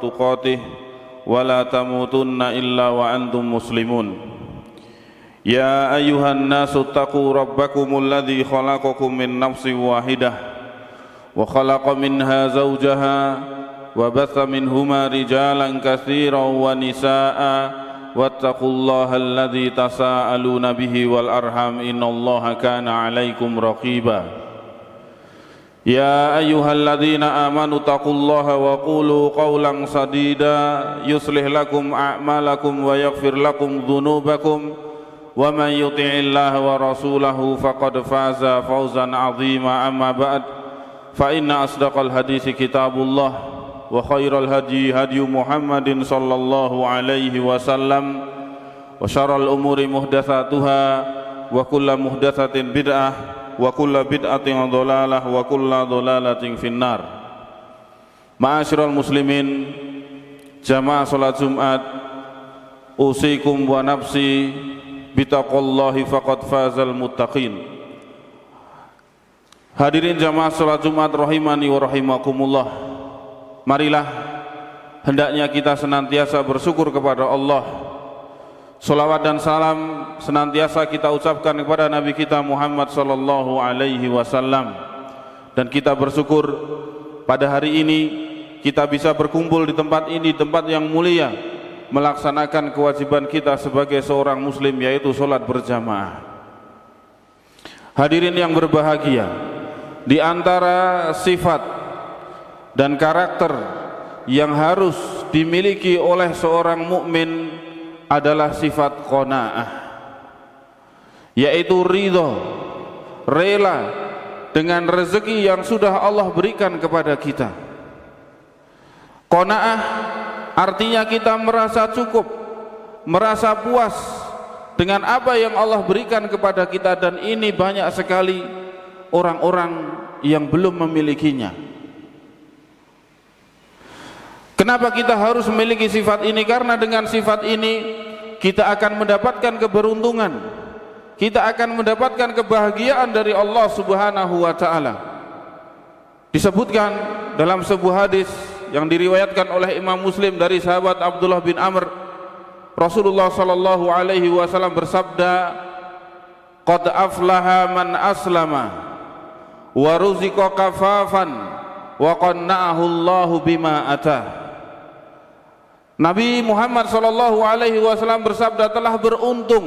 تقاته ولا تموتن إلا وأنتم مسلمون يا أيها الناس اتقوا ربكم الذي خلقكم من نفس واحدة وخلق منها زوجها وبث منهما رجالا كثيرا ونساء واتقوا الله الذي تساءلون به والأرحام إن الله كان عليكم رقيبا يا أيها الذين آمنوا اتقوا الله وقولوا قولا سديدا يصلح لكم أعمالكم ويغفر لكم ذنوبكم ومن يطع الله ورسوله فقد فاز فوزا عظيما أما بعد فإن أصدق الحديث كتاب الله وخير الهدي هدي محمد صلى الله عليه وسلم وشر الأمور محدثاتها وكل محدثة بدعة wa kullu bid'atin dhalalah wa kullu dhalalatin finnar. Ma'asyiral muslimin, jamaah salat Jumat, usikum wa nafsi bitaqwallahi faqad fazal muttaqin. Hadirin jamaah salat Jumat rahimani wa rahimakumullah. Marilah hendaknya kita senantiasa bersyukur kepada Allah. Salawat dan salam senantiasa kita ucapkan kepada Nabi kita Muhammad sallallahu alaihi wasallam. Dan kita bersyukur pada hari ini kita bisa berkumpul di tempat ini, tempat yang mulia, melaksanakan kewajiban kita sebagai seorang muslim, yaitu sholat berjamaah. Hadirin yang berbahagia, di antara sifat dan karakter yang harus dimiliki oleh seorang mukmin adalah sifat qanaah, yaitu ridho, rela dengan rezeki yang sudah Allah berikan kepada kita. Qanaah artinya kita merasa cukup, merasa puas dengan apa yang Allah berikan kepada kita, dan ini banyak sekali orang-orang yang belum memilikinya. Kenapa kita harus memiliki sifat ini? Karena dengan sifat ini kita akan mendapatkan keberuntungan, kita akan mendapatkan kebahagiaan dari Allah Subhanahu wa ta'ala. Disebutkan dalam sebuah hadis yang diriwayatkan oleh Imam Muslim dari sahabat Abdullah bin Amr, Rasulullah sallallahu alaihi wasallam bersabda, qad aflaha man aslama wa ruziqa kafafan wa qanna'ahu Allahu bima atah. Nabi Muhammad sallallahu alaihi wasallam bersabda, telah beruntung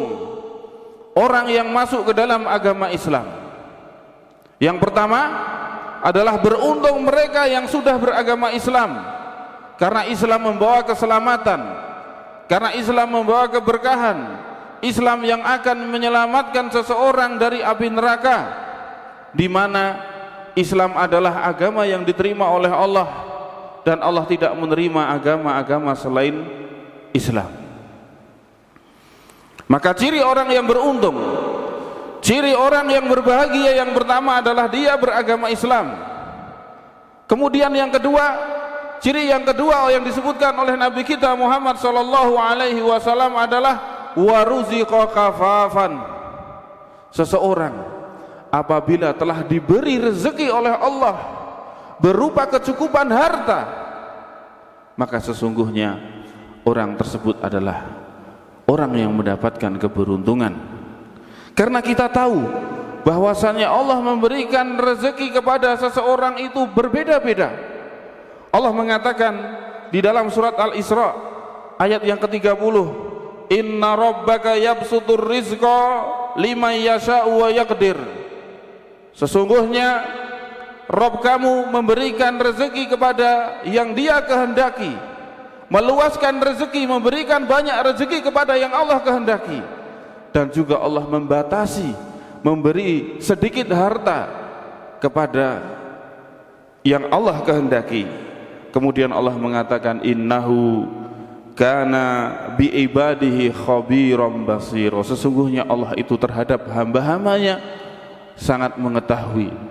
orang yang masuk ke dalam agama Islam. Yang pertama adalah beruntung mereka yang sudah beragama Islam, karena Islam membawa keselamatan, karena Islam membawa keberkahan, Islam yang akan menyelamatkan seseorang dari api neraka, di mana Islam adalah agama yang diterima oleh Allah, dan Allah tidak menerima agama-agama selain Islam. Maka ciri orang yang beruntung, ciri orang yang berbahagia yang pertama adalah dia beragama Islam. Kemudian yang kedua, ciri yang kedua yang disebutkan oleh Nabi kita Muhammad sallallahu alaihi wasallam adalah waruziqa kafafan. Seseorang apabila telah diberi rezeki oleh Allah berupa kecukupan harta, maka sesungguhnya orang tersebut adalah orang yang mendapatkan keberuntungan. Karena kita tahu bahwasannya Allah memberikan rezeki kepada seseorang itu berbeda-beda. Allah mengatakan di dalam surat Al-Isra ayat yang ke-30, inna rabbaka yabsutur rizqa liman yasha'u wa yaqdir. Sesungguhnya Rabb kamu memberikan rezeki kepada yang dia kehendaki, meluaskan rezeki, memberikan banyak rezeki kepada yang Allah kehendaki, dan juga Allah membatasi, memberi sedikit harta kepada yang Allah kehendaki. Kemudian Allah mengatakan innahu kana bi ibadihi khabiran basir. Sesungguhnya Allah itu terhadap hamba-hambanya sangat mengetahui.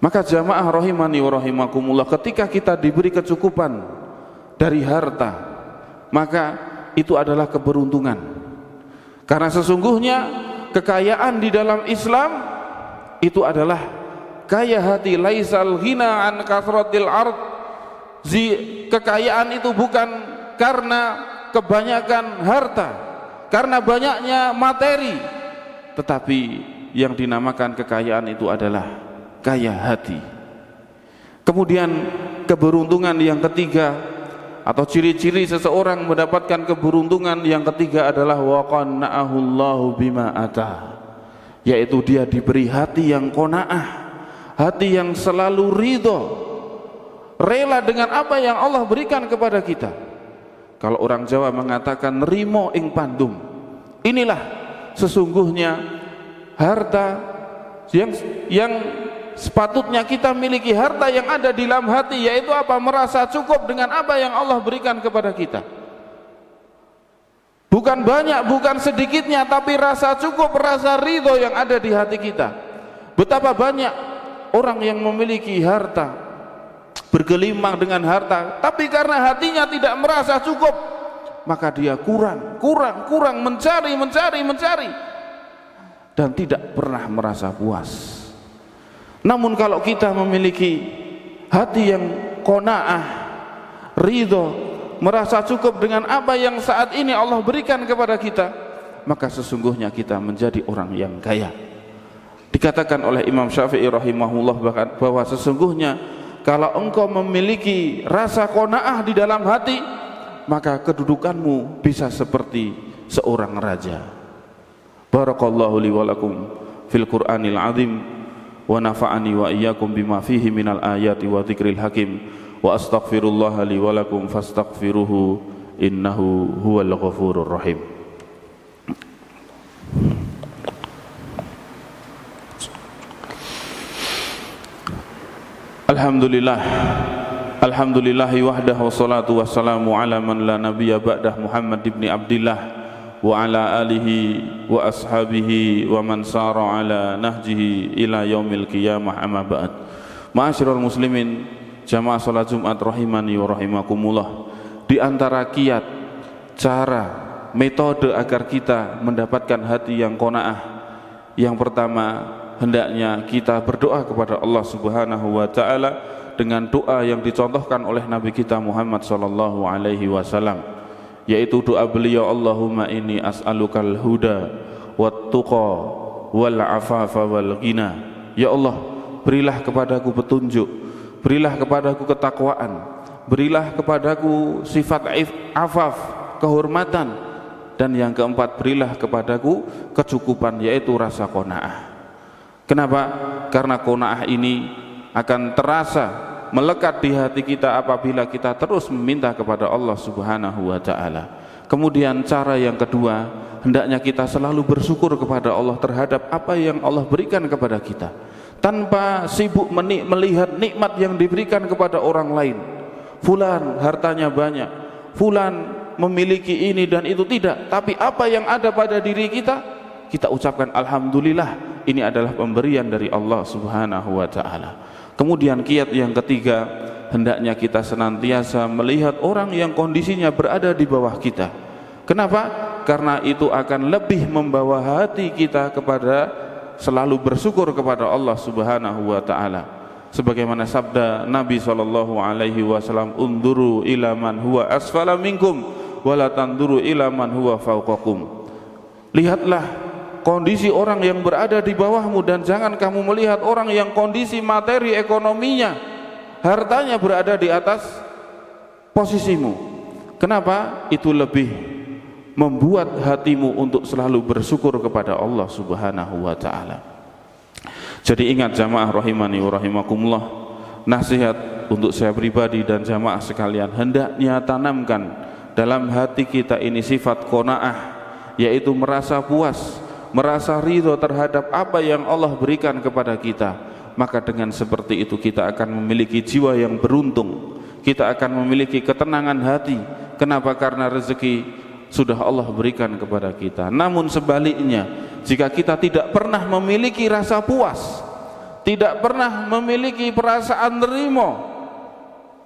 Maka jamaah rahimani wa rahimakumullah, ketika kita diberi kecukupan dari harta, maka itu adalah keberuntungan. Karena sesungguhnya kekayaan di dalam Islam itu adalah kaya hati. Laisal ghina an kasratil ard kekayaan itu bukan karena kebanyakan harta, karena banyaknya materi, tetapi yang dinamakan kekayaan itu adalah kaya hati. Kemudian keberuntungan yang ketiga atau ciri-ciri seseorang mendapatkan keberuntungan yang ketiga adalah wa qanna'ahu Allahu bima ata, yaitu dia diberi hati yang qanaah, hati yang selalu ridho, rela dengan apa yang Allah berikan kepada kita. Kalau orang Jawa mengatakan rimo ing pandum, inilah sesungguhnya harta yang sepatutnya kita miliki, harta yang ada di dalam hati, yaitu apa? Merasa cukup dengan apa yang Allah berikan kepada kita. Bukan banyak, bukan sedikitnya, tapi rasa cukup, rasa ridho yang ada di hati kita. Betapa banyak orang yang memiliki harta, bergelimang dengan harta, tapi karena hatinya tidak merasa cukup, maka dia kurang, mencari dan tidak pernah merasa puas. Namun kalau kita memiliki hati yang qanaah, ridho, merasa cukup dengan apa yang saat ini Allah berikan kepada kita, maka sesungguhnya kita menjadi orang yang kaya. Dikatakan oleh Imam Syafi'i rahimahullah bahwa sesungguhnya kalau engkau memiliki rasa qanaah di dalam hati, maka kedudukanmu bisa seperti seorang raja. Barakallahu li wa lakum fil Qur'anil azim wa nafa'ani wa iyyakum bima fihi minal ayati wa dzikril hakim wa astaghfirullah li wa lakum fastaghfiruhu innahu huwal ghafurur rahim. Alhamdulillahi wahdahu wassalatu wassalamu ala man la nabiyya ba'dah Muhammad ibn Abdillah wa ala alihi wa ashabihi wa man sara ala nahjihi ila yaumil qiyamah, amma ba'd. Ma'asyiral muslimin, jamaah salat Jumat rahimani wa rahimakumullah. Di antara kiat, cara, metode agar kita mendapatkan hati yang qanaah, yang pertama, hendaknya kita berdoa kepada Allah Subhanahu wa taala dengan doa yang dicontohkan oleh Nabi kita Muhammad sallallahu alaihi wasallam, yaitu doa beliau, Allahumma inni as'alukal huda wat tuqa wal afafa wal ghina. Ya Allah, berilah kepadaku petunjuk, berilah kepadaku ketakwaan, berilah kepadaku sifat afaf, kehormatan, dan yang keempat, berilah kepadaku kecukupan, yaitu rasa qanaah. Kenapa? Karena qanaah ini akan terasa melekat di hati kita apabila kita terus meminta kepada Allah Subhanahu wa taala. Kemudian cara yang kedua, hendaknya kita selalu bersyukur kepada Allah terhadap apa yang Allah berikan kepada kita, tanpa sibuk melihat nikmat yang diberikan kepada orang lain. Fulan hartanya banyak, fulan memiliki ini dan itu, tidak, tapi apa yang ada pada diri kita, kita ucapkan alhamdulillah, ini adalah pemberian dari Allah Subhanahu wa taala. Kemudian kiat yang ketiga, hendaknya kita senantiasa melihat orang yang kondisinya berada di bawah kita. Kenapa? Karena itu akan lebih membawa hati kita kepada selalu bersyukur kepada Allah Subhanahu wa taala. Sebagaimana sabda Nabi sallallahu alaihi wasallam, "Unduru ila man huwa asfala minkum wa la tanduru ila man huwa fawqakum." Lihatlah kondisi orang yang berada di bawahmu dan jangan kamu melihat orang yang kondisi materi ekonominya, hartanya berada di atas posisimu. Kenapa? Itu lebih membuat hatimu untuk selalu bersyukur kepada Allah Subhanahu wa taala. Jadi ingat jamaah rahimani wa rahimakumullah, nasihat untuk saya pribadi dan jamaah sekalian, hendaknya tanamkan dalam hati kita ini sifat qanaah, yaitu merasa puas, merasa ridho terhadap apa yang Allah berikan kepada kita. Maka dengan seperti itu kita akan memiliki jiwa yang beruntung, kita akan memiliki ketenangan hati. Kenapa? Karena rezeki sudah Allah berikan kepada kita. Namun sebaliknya, jika kita tidak pernah memiliki rasa puas, tidak pernah memiliki perasaan nerimo,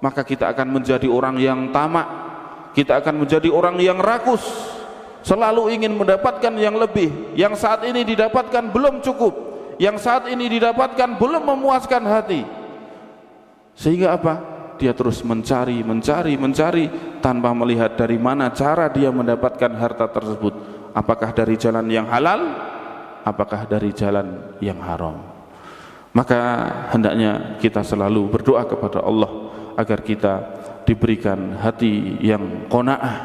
maka kita akan menjadi orang yang tamak, kita akan menjadi orang yang rakus, selalu ingin mendapatkan yang lebih, yang saat ini didapatkan belum cukup, yang saat ini didapatkan belum memuaskan hati. Sehingga apa? dia terus mencari tanpa melihat dari mana cara dia mendapatkan harta tersebut, apakah dari jalan yang halal, apakah dari jalan yang haram. Maka hendaknya kita selalu berdoa kepada Allah agar kita diberikan hati yang qanaah,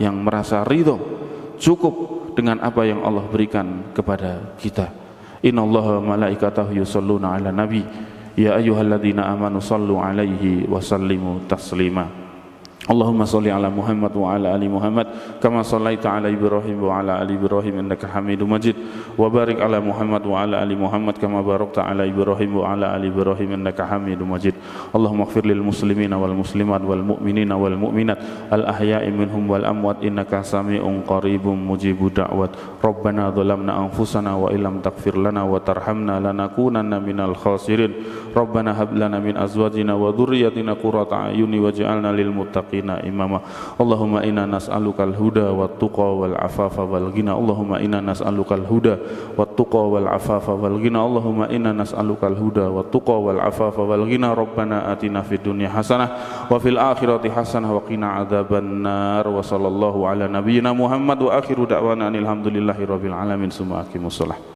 yang merasa ridho, cukup dengan apa yang Allah berikan kepada kita. Innallaha malaikatahu yusholluna ala nabi ya ayyuhalladzina amanu shallu alaihi wa sallimu taslima. Allahumma sholli ala Muhammad wa ala ali Muhammad kama shallaita ala Ibrahim wa ala ali Ibrahim innaka Hamidum Majid, wa barik ala Muhammad wa ala ali Muhammad kama barakta ala Ibrahim wa ala ali Ibrahim innaka Hamidum Majid. Allahumma ighfir lil muslimina wal muslimat wal mu'minina wal mu'minat al ahya'i minhum wal amwat innaka sami'un qaribun mujibud da'wat. Rabbana dhalamna anfusana wa illam taghfir lana wa tarhamna lanakunanna minal khasirin. Rabbana hab lana min azwajina wa dhurriyyatina qurrata a'yuni waj'alna lil muttaqin imama. Allahumma inna nas'alukal huda wat tuqa wal afafa wal ghina. Allahumma inna nas'alukal huda wat tuqa wal afafa wal ghina. Allahumma inna nas'alukal huda wat tuqa wal afafa wal ghina. Rabbana atina fid dunya hasanah wa fil akhirati hasanah wa qina adzabannar. Wa sallallahu ala nabiyyina Muhammad wa akhiru da'wana alhamdulillahi rabbil alamin. Summa aqimus shalah.